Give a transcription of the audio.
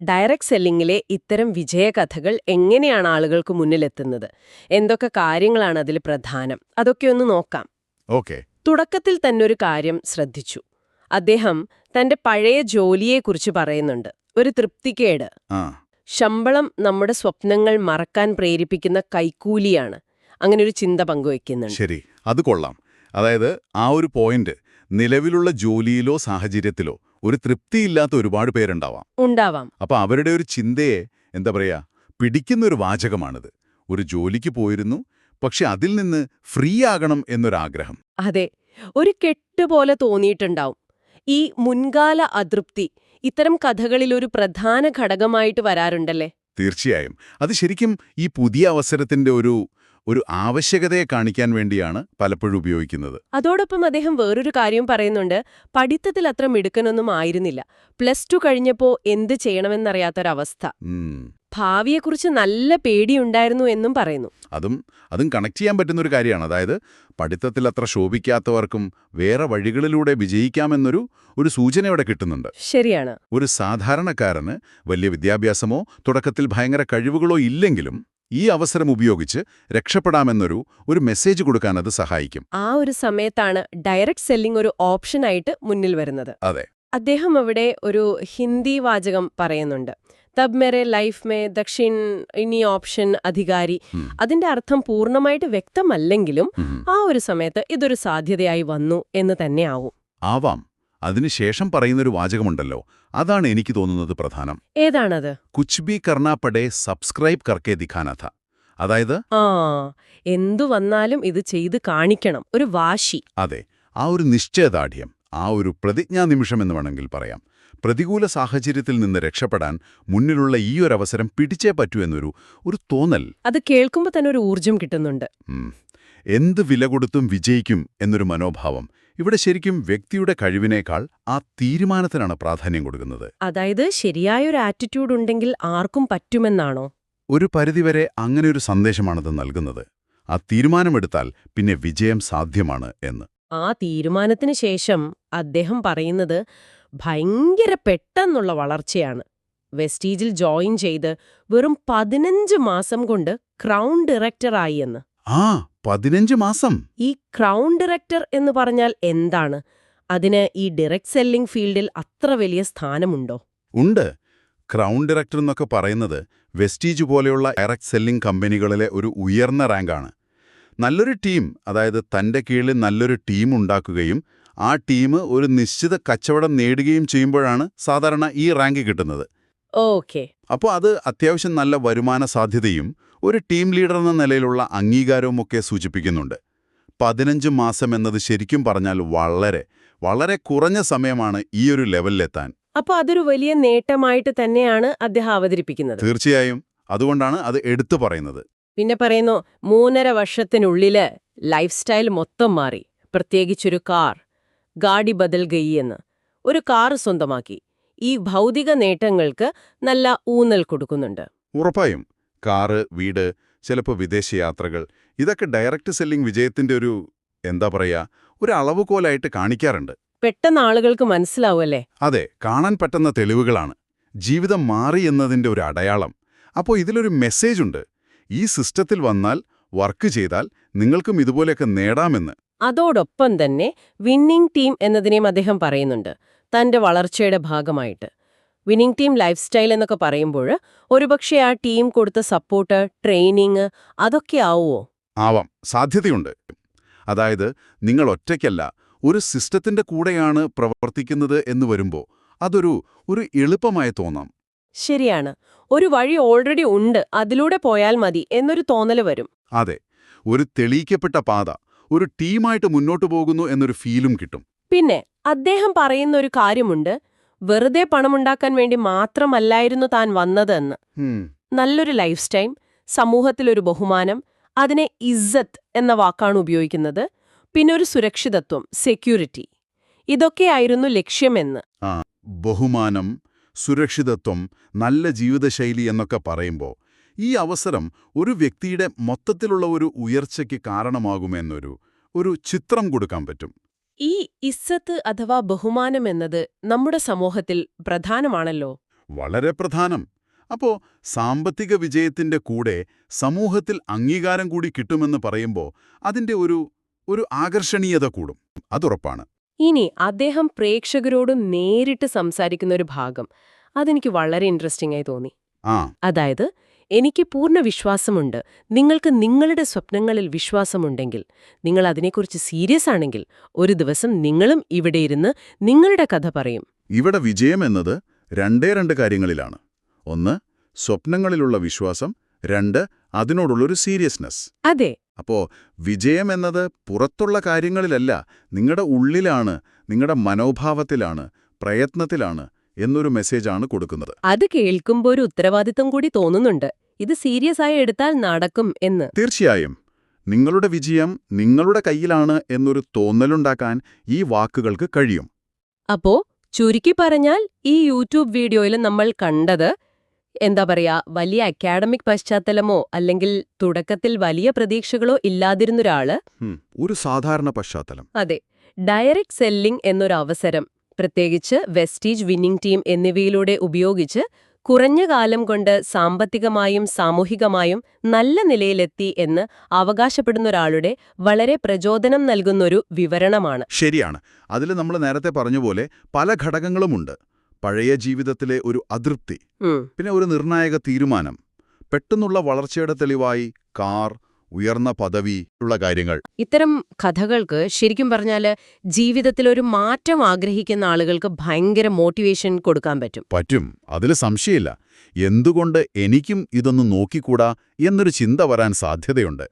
Direct സെല്ലിംഗിലെ ഇത്തരം വിജയകഥകൾ എങ്ങനെയാണ് ആളുകൾക്ക് മുന്നിലെത്തുന്നത്? എന്തൊക്കെ കാര്യങ്ങളാണ് അതിൽ പ്രധാനം? അതൊക്കെ ഒന്ന് നോക്കാം. ഓക്കെ. തുടക്കത്തിൽ തന്നെ ഒരു കാര്യം ശ്രദ്ധിച്ചു. അദ്ദേഹം തന്റെ പഴയ ജോലിയെക്കുറിച്ച് പറയുന്നുണ്ട്. ഒരു തൃപ്തിക്കേട്. ആ ശമ്പളം നമ്മുടെ സ്വപ്നങ്ങൾ മറക്കാൻ പ്രേരിപ്പിക്കുന്ന കൈക്കൂലിയാണ്. അങ്ങനൊരു ചിന്ത പങ്കുവയ്ക്കുന്നുണ്ട്. ശരി, അത് കൊള്ളാം. അതായത് ആ ഒരു പോയിന്റ്, നിലവിലുള്ള ജോലിയിലോ സാഹചര്യത്തിലോ ഒരു തൃപ്തിയില്ലാത്ത ഒരുപാട് പേരുണ്ടാവാം. ഉണ്ടാവാം. അപ്പൊ അവരുടെ ഒരു ചിന്തയെ എന്താ പറയാ, പിടിക്കുന്നൊരു വാചകമാണിത്. ഒരു ജോലിക്ക് പോയിരുന്നു, പക്ഷെ അതിൽ നിന്ന് ഫ്രീ ആകണം എന്നൊരാഗ്രഹം. അതെ, ഒരു കെട്ടുപോലെ തോന്നിയിട്ടുണ്ടാവും. ഈ മുൻകാല അതൃപ്തി ഇത്തരം കഥകളിൽ ഒരു പ്രധാന ഘടകമായിട്ട് വരാറുണ്ടല്ലേ? തീർച്ചയായും. അത് ശരിക്കും ഈ പുതിയ അവസരത്തിന്റെ ഒരു ആവശ്യകതയെ കാണിക്കാൻ വേണ്ടിയാണ് പലപ്പോഴും ഉപയോഗിക്കുന്നത്. അതോടൊപ്പം അദ്ദേഹം വേറൊരു കാര്യം പറയുന്നുണ്ട്. പഠിത്തത്തിൽ അത്ര മിടുക്കനൊന്നും ആയിരുന്നില്ല. +2 കഴിഞ്ഞപ്പോ എന്ത് ചെയ്യണമെന്നറിയാത്തൊരവസ്ഥ. ഭാവിയെക്കുറിച്ച് നല്ല പേടിയുണ്ടായിരുന്നു എന്നും പറയുന്നു. അതും കണക്ട് ചെയ്യാൻ പറ്റുന്നൊരു കാര്യമാണ്. അതായത് പഠിത്തത്തിൽ അത്ര ശോഭിക്കാത്തവർക്കും വേറെ വഴികളിലൂടെ വിജയിക്കാമെന്നൊരു സൂചന ഇവിടെ കിട്ടുന്നുണ്ട്. ശരിയാണ്. ഒരു സാധാരണക്കാരന് വലിയ വിദ്യാഭ്യാസമോ തുടക്കത്തിൽ ഭയങ്കര കഴിവുകളോ ഇല്ലെങ്കിലും ഈ അവസരം ഉപയോഗിച്ച് രക്ഷപ്പെടാമെന്നൊരു മെസ്സേജ് കൊടുക്കാൻ അത് സഹായിക്കും. ആ ഒരു സമയത്താണ് ഡയറക്റ്റ് സെല്ലിംഗ് ഒരു ഓപ്ഷനായിട്ട് മുന്നിൽ വരുന്നത്. അതെ. അദ്ദേഹം അവിടെ ഒരു ഹിന്ദി വാചകം പറയുന്നുണ്ട്. തബ് മേരെ ലൈഫ് മേ ദക്ഷിൺ ഇനി ഓപ്ഷൻ അധികാരി. അതിന്റെ അർത്ഥം പൂർണ്ണമായിട്ട് വ്യക്തമല്ലെങ്കിലും ആ ഒരു സമയത്ത് ഇതൊരു സാധ്യതയായി വന്നു എന്ന് തന്നെ ആവാം. അതിനുശേഷം പറയുന്നൊരു വാചകമുണ്ടല്ലോ, അതാണ് എനിക്ക് തോന്നുന്നത് പ്രധാനം. ഏതാണത്? കുച്ച് ബി കർണാ പടേ സബ്സ്ക്രൈബ് കർക്കെ ദിഖാനാ ഥാ. അതായത് എന്തു വന്നാലും ഇത് ചെയ്ത് കാണിക്കണം, ഒരു വാശി. അതെ, ആ ഒരു നിശ്ചയദാർഢ്യം, ആ ഒരു പ്രതിജ്ഞാനിമിഷം എന്ന് വേണമെങ്കിൽ പറയാം. പ്രതികൂല സാഹചര്യത്തിൽ നിന്ന് രക്ഷപ്പെടാൻ മുന്നിലുള്ള ഈ ഒരു അവസരം പിടിച്ചേ പറ്റൂ എന്നൊരു തോന്നൽ. അത് കേൾക്കുമ്പോൾ തന്നെ ഒരു ഊർജം കിട്ടുന്നുണ്ട്. എന്ത് വില കൊടുത്തും വിജയിക്കും എന്നൊരു മനോഭാവം. ഇവിടെ ശരിക്കും വ്യക്തിയുടെ കഴിവിനേക്കാൾ ആ തീരുമാനത്തിനാണ് പ്രാധാന്യം കൊടുക്കുന്നത്. അതായത് ശരിയായൊരു ആറ്റിറ്റ്യൂഡ് ഉണ്ടെങ്കിൽ ആർക്കും പറ്റുമെന്നാണോ? ഒരു പരിധിവരെ അങ്ങനെയൊരു സന്ദേശമാണത് നൽകുന്നത്. ആ തീരുമാനമെടുത്താൽ പിന്നെ വിജയം സാധ്യമാണ് എന്ന്. ആ തീരുമാനത്തിന് ശേഷം അദ്ദേഹം പറയുന്നത് ഭയങ്കര പെട്ടെന്നുള്ള വളർച്ചയാണ്. വെസ്റ്റീജിൽ ജോയിൻ ചെയ്ത് വെറും 15 മാസം കൊണ്ട് ക്രൗൺ ഡയറക്ടറായി എന്ന്. 15 മാസം! ഈ ക്രൗൺ ഡയറക്ടർ എന്ന് പറഞ്ഞാൽ എന്താണ്? അതിന് ഈ ഡയറക്റ്റ് സെല്ലിംഗ് ഫീൽഡിൽ അത്ര വലിയ സ്ഥാനമുണ്ടോ? ഉണ്ട്. ക്രൗൺ ഡയറക്ടർ എന്നൊക്കെ പറയുന്നത് വെസ്റ്റീജ് പോലെയുള്ള ഡയറക്റ്റ് സെല്ലിംഗ് കമ്പനികളിലെ ഒരു ഉയർന്ന റാങ്കാണ്. നല്ലൊരു ടീം, അതായത് തന്റെ കീഴിൽ നല്ലൊരു ടീം ഉണ്ടാക്കുകയും ആ ടീം ഒരു നിശ്ചിത കച്ചവടം നേടുകയും ചെയ്യുമ്പോഴാണ് സാധാരണ ഈ റാങ്ക് കിട്ടുന്നത്. ഓക്കെ. അപ്പോൾ അത് അത്യാവശ്യം നല്ല വരുമാന സാധ്യതയും ഒരു ടീം ലീഡർ എന്ന നിലയിലുള്ള അംഗീകാരവുമൊക്കെ സൂചിപ്പിക്കുന്നുണ്ട്. 15 മാസം എന്നത് ശരിക്കും പറഞ്ഞാൽ വളരെ വളരെ കുറഞ്ഞ സമയമാണ് ഈ ഒരു ലെവലിലെത്താൻ. അപ്പോൾ അതൊരു വലിയ നേട്ടമായിട്ട് തന്നെയാണ് അദ്ദേഹം അവതരിപ്പിക്കുന്നത്. തീർച്ചയായും. അതുകൊണ്ടാണ് അത് എടുത്തു പറയുന്നത്. പിന്നെ പറയുന്നു 3.5 വർഷത്തിനുള്ളില് ലൈഫ് സ്റ്റൈൽ മൊത്തം മാറി. പ്രത്യേകിച്ചൊരു കാർ, ഗാഡി ബദൽ ഗയി എന്ന്. ഒരു കാർ സ്വന്തമാക്കി. ഈ ഭൗതിക നേട്ടങ്ങൾക്ക് നല്ല ഊന്നൽ കൊടുക്കുന്നുണ്ട്. ഉറപ്പായും. കാറ്, വീട്, ചിലപ്പോൾ വിദേശയാത്രകൾ, ഇതൊക്കെ ഡയറക്റ്റ് സെല്ലിംഗ് വിജയത്തിന്റെ ഒരു അളവുകോലായിട്ട് കാണിക്കാറുണ്ട്. പെട്ടെന്ന് ആളുകൾക്ക് മനസ്സിലാവുമല്ലേ? അതെ, കാണാൻ പറ്റുന്ന തെളിവുകളാണ്. ജീവിതം മാറി എന്നതിന്റെ ഒരു അടയാളം. അപ്പോൾ ഇതിലൊരു മെസ്സേജുണ്ട്. ഈ സിസ്റ്റത്തിൽ വന്നാൽ, വർക്ക് ചെയ്താൽ നിങ്ങൾക്കും ഇതുപോലെയൊക്കെ നേടാമെന്ന്. അതോടൊപ്പം തന്നെ വിന്നിംഗ് ടീം എന്നതിനെയും അദ്ദേഹം പറയുന്നുണ്ട്, തന്റെ വളർച്ചയുടെ ഭാഗമായിട്ട്. വിന്നിംഗ് ടീം ലൈഫ് സ്റ്റൈൽ എന്നൊക്കെ പറയുമ്പോൾ ഒരുപക്ഷെ ആ ടീം കൊടുത്ത സപ്പോർട്ട്, ട്രെയിനിങ് അതൊക്കെ ആവുമോ? ആവാം, സാധ്യതയുണ്ട്. അതായത് നിങ്ങൾ ഒറ്റയ്ക്കല്ല, ഒരു സിസ്റ്റത്തിന്റെ കൂടെയാണ് പ്രവർത്തിക്കുന്നത് എന്ന് വരുമ്പോൾ അതൊരു എളുപ്പമായി തോന്നാം. ശരിയാണ്. ഒരു വഴി ഓൾറെഡി ഉണ്ട്, അതിലൂടെ പോയാൽ മതി എന്നൊരു തോന്നല് വരും. അതെ, ഒരു തെളിയിക്കപ്പെട്ട പാത, ഒരു ടീമായിട്ട് മുന്നോട്ടു പോകുന്നു എന്നൊരു ഫീലും കിട്ടും. പിന്നെ അദ്ദേഹം പറയുന്ന ഒരു കാര്യമുണ്ട്, വെറുതെ പണമുണ്ടാക്കാൻ വേണ്ടി മാത്രമല്ലായിരുന്നു താൻ വന്നതെന്ന്. നല്ലൊരു ലൈഫ് സ്റ്റൈൽ, സമൂഹത്തിലൊരു ബഹുമാനം, അതിനെ ഇസ്സത്ത് എന്ന വാക്കാണ് ഉപയോഗിക്കുന്നത്. പിന്നെ ഒരു സുരക്ഷിതത്വം, സെക്യൂരിറ്റി, ഇതൊക്കെയായിരുന്നു ലക്ഷ്യമെന്ന്. ബഹുമാനം, സുരക്ഷിതത്വം, നല്ല ജീവിതശൈലി എന്നൊക്കെ പറയുമ്പോൾ ഈ അവസരം ഒരു വ്യക്തിയുടെ മൊത്തത്തിലുള്ള ഒരു ഉയർച്ചയ്ക്ക് കാരണമാകുമെന്നൊരു ചിത്രം കൊടുക്കാൻ പറ്റും. ഈ ഇസ്സത്ത് അഥവാ ബഹുമാനം എന്നത് നമ്മുടെ സമൂഹത്തിൽ പ്രധാനമാണല്ലോ. വളരെ പ്രധാനം. അപ്പോ സാമ്പത്തിക വിജയത്തിന്റെ കൂടെ സമൂഹത്തിൽ അംഗീകാരം കൂടി കിട്ടുമെന്ന് പറയുമ്പോൾ അതിന്റെ ഒരു ആകർഷണീയത കൂടും. അതുറപ്പാണ്. ഇനി അദ്ദേഹം പ്രേക്ഷകരോട് നേരിട്ട് സംസാരിക്കുന്ന ഒരു ഭാഗം അതെനിക്ക് വളരെ ഇൻട്രസ്റ്റിംഗ് ആയി തോന്നി. ആ അതായത്, എനിക്ക് പൂർണ്ണ വിശ്വാസമുണ്ട്, നിങ്ങൾക്ക് നിങ്ങളുടെ സ്വപ്നങ്ങളിൽ വിശ്വാസമുണ്ടെങ്കിൽ, നിങ്ങൾ അതിനെക്കുറിച്ച് സീരിയസ് ആണെങ്കിൽ, ഒരു ദിവസം നിങ്ങളും ഇവിടെ ഇരുന്ന് നിങ്ങളുടെ കഥ പറയും. ഇവിടെ വിജയം എന്നത് രണ്ട് കാര്യങ്ങളിലാണ്. ഒന്ന്, സ്വപ്നങ്ങളിലുള്ള വിശ്വാസം. രണ്ട്, അതിനോടുള്ളൊരു സീരിയസ്നെസ്. അതെ. അപ്പോ വിജയം എന്നത് പുറത്തുള്ള കാര്യങ്ങളിലല്ല, നിങ്ങളുടെ ഉള്ളിലാണ്, നിങ്ങളുടെ മനോഭാവത്തിലാണ്, പ്രയത്നത്തിലാണ് എന്നൊരു മെസ്സേജാണ് കൊടുക്കുന്നത്. അത് കേൾക്കുമ്പോൾ ഒരു ഉത്തരവാദിത്തം കൂടി തോന്നുന്നുണ്ട്. ഇത് സീരിയസ് ആയി എടുത്താൽ നടക്കും എന്ന്. തീർച്ചയായും. നിങ്ങളുടെ വിജയം നിങ്ങളുടെ കയ്യിലാണ് എന്നൊരു തോന്നലുണ്ടാക്കാൻ ഈ വാക്കുകൾക്ക് കഴിയും. അപ്പോ ചുരുക്കി പറഞ്ഞാൽ, ഈ യൂട്യൂബ് വീഡിയോയിൽ നമ്മൾ കണ്ടത്, എന്താ പറയാ, വലിയ അക്കാഡമിക് പശ്ചാത്തലമോ അല്ലെങ്കിൽ തുടക്കത്തിൽ വലിയ പ്രതീക്ഷകളോ ഇല്ലാതിരുന്നൊരാള്, ഒരു സാധാരണ പശ്ചാത്തലം. അതെ, ഡയറക്റ്റ് സെല്ലിംഗ് എന്നൊരു അവസരം, പ്രത്യേകിച്ച് വെസ്റ്റീജ് വിന്നിംഗ് ടീം എന്നിവയിലൂടെ ഉപയോഗിച്ച് കുറഞ്ഞ കാലം കൊണ്ട് സാമ്പത്തികമായും സാമൂഹികമായും നല്ല നിലയിലെത്തി എന്ന് അവകാശപ്പെടുന്നൊരാളുടെ വളരെ പ്രചോദനം നൽകുന്നൊരു വിവരണമാണ്. ശരിയാണ്. അതിൽ നമ്മൾ നേരത്തെ പറഞ്ഞപോലെ പല ഘടകങ്ങളുമുണ്ട്. പഴയ ജീവിതത്തിലെ ഒരു അതൃപ്തി, പിന്നെ ഒരു നിർണായക തീരുമാനം, പെട്ടെന്നുള്ള വളർച്ചയുടെ തെളിവായി കാർ, ഉയർന്ന പദവി ഉള്ള കാര്യങ്ങൾ. ഇത്തരം കഥകൾക്ക് ശരിക്കും പറഞ്ഞാല് ജീവിതത്തിൽ ഒരു മാറ്റം ആഗ്രഹിക്കുന്ന ആളുകൾക്ക് ഭയങ്കര മോട്ടിവേഷൻ കൊടുക്കാൻ പറ്റും. അതിൽ സംശയമില്ല. എന്തുകൊണ്ട് എനിക്കും ഇതൊന്ന് നോക്കിക്കൂടാ എന്നൊരു ചിന്ത വരാൻ സാധ്യതയുണ്ട്.